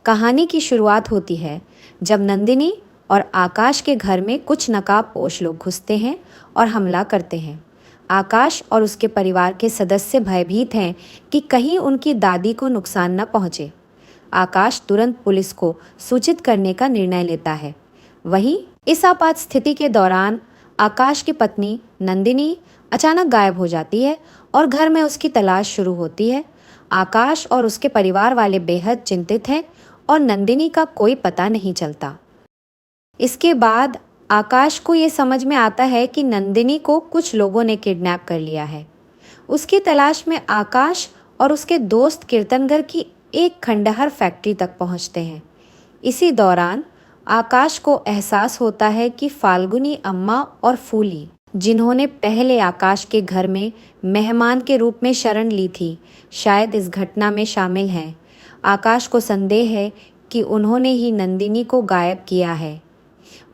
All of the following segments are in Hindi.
कहानी की शुरुआत होती है जब नंदिनी और आकाश के घर में कुछ नकाबपोश लोग घुसते हैं और हमला करते हैं। आकाश और उसके परिवार के सदस्य भयभीत हैं कि कहीं उनकी दादी को नुकसान न पहुंचे। आकाश तुरंत पुलिस को सूचित करने का निर्णय लेता है। वहीं इस आपात स्थिति के दौरान आकाश की पत्नी नंदिनी अचानक गायब हो जाती है और घर में उसकी तलाश शुरू होती है। आकाश और उसके परिवार वाले बेहद चिंतित हैं और नंदिनी का कोई पता नहीं चलता। इसके बाद आकाश को ये समझ में आता है कि नंदिनी को कुछ लोगों ने किडनैप कर लिया है। उसकी तलाश में आकाश और उसके दोस्त कीर्तनगर की एक खंडहर फैक्ट्री तक पहुंचते हैं। इसी दौरान आकाश को एहसास होता है कि फाल्गुनी अम्मा और फूली, जिन्होंने पहले आकाश के घर में मेहमान के रूप में शरण ली थी, शायद इस घटना में शामिल हैं। आकाश को संदेह है कि उन्होंने ही नंदिनी को गायब किया है।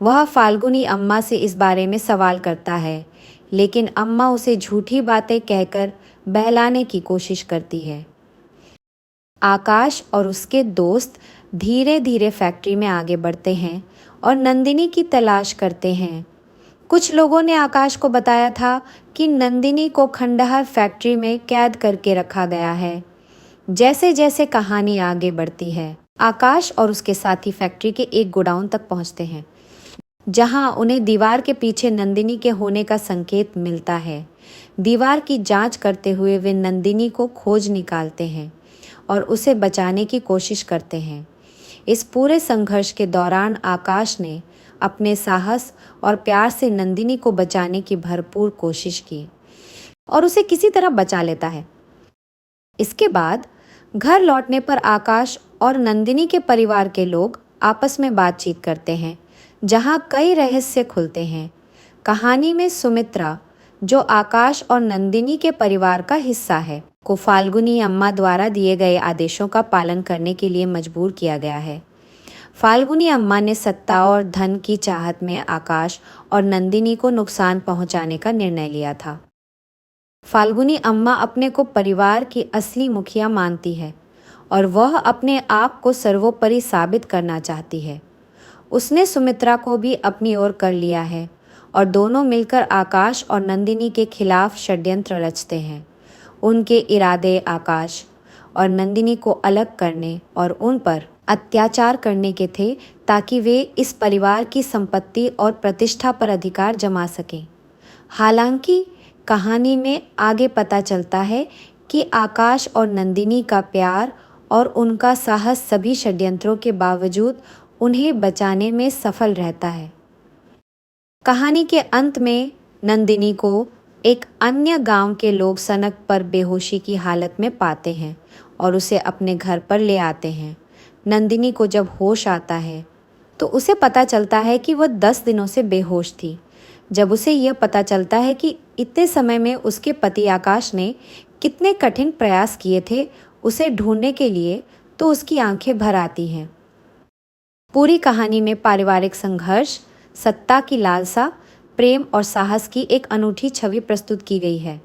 वह फाल्गुनी अम्मा से इस बारे में सवाल करता है, लेकिन अम्मा उसे झूठी बातें कहकर बहलाने की कोशिश करती है। आकाश और उसके दोस्त धीरे धीरे फैक्ट्री में आगे बढ़ते हैं और नंदिनी की तलाश करते हैं। कुछ लोगों ने आकाश को बताया था कि नंदिनी को खंडहर फैक्ट्री में कैद करके रखा गया है। जैसे जैसे कहानी आगे बढ़ती है, आकाश और उसके साथी फैक्ट्री के एक गोडाउन तक पहुंचते हैं, जहां उन्हें दीवार के पीछे नंदिनी के होने का संकेत मिलता है। दीवार की जांच करते हुए वे नंदिनी को खोज निकालते हैं और उसे बचाने की कोशिश करते हैं। इस पूरे संघर्ष के दौरान आकाश ने अपने साहस और प्यार से नंदिनी को बचाने की भरपूर कोशिश की और उसे किसी तरह बचा लेता है। इसके बाद घर लौटने पर आकाश और नंदिनी के परिवार के लोग आपस में बातचीत करते हैं, जहां कई रहस्य खुलते हैं। कहानी में सुमित्रा, जो आकाश और नंदिनी के परिवार का हिस्सा है, को फाल्गुनी अम्मा द्वारा दिए गए आदेशों का पालन करने के लिए मजबूर किया गया है। फाल्गुनी अम्मा ने सत्ता और धन की चाहत में आकाश और नंदिनी को नुकसान पहुंचाने का निर्णय लिया था। फाल्गुनी अम्मा अपने को परिवार की असली मुखिया मानती है और वह अपने आप को सर्वोपरि साबित करना चाहती है। उसने सुमित्रा को भी अपनी ओर कर लिया है और दोनों मिलकर आकाश और नंदिनी के खिलाफ षड्यंत्र रचते हैं। उनके इरादे आकाश और नंदिनी को अलग करने और उन पर अत्याचार करने के थे, ताकि वे इस परिवार की संपत्ति और प्रतिष्ठा पर अधिकार जमा सकें। हालांकि कहानी में आगे पता चलता है कि आकाश और नंदिनी का प्यार और उनका साहस सभी षड्यंत्रों के बावजूद उन्हें बचाने में सफल रहता है। कहानी के अंत में नंदिनी को एक अन्य गांव के लोग सड़क पर बेहोशी की हालत में पाते हैं और उसे अपने घर पर ले आते हैं। नंदिनी को जब होश आता है तो उसे पता चलता है कि वह 10 दिनों से बेहोश थी। जब उसे यह पता चलता है कि इतने समय में उसके पति आकाश ने कितने कठिन प्रयास किए थे उसे ढूंढने के लिए, तो उसकी आंखें भर आती हैं। पूरी कहानी में पारिवारिक संघर्ष, सत्ता की लालसा, प्रेम और साहस की एक अनूठी छवि प्रस्तुत की गई है।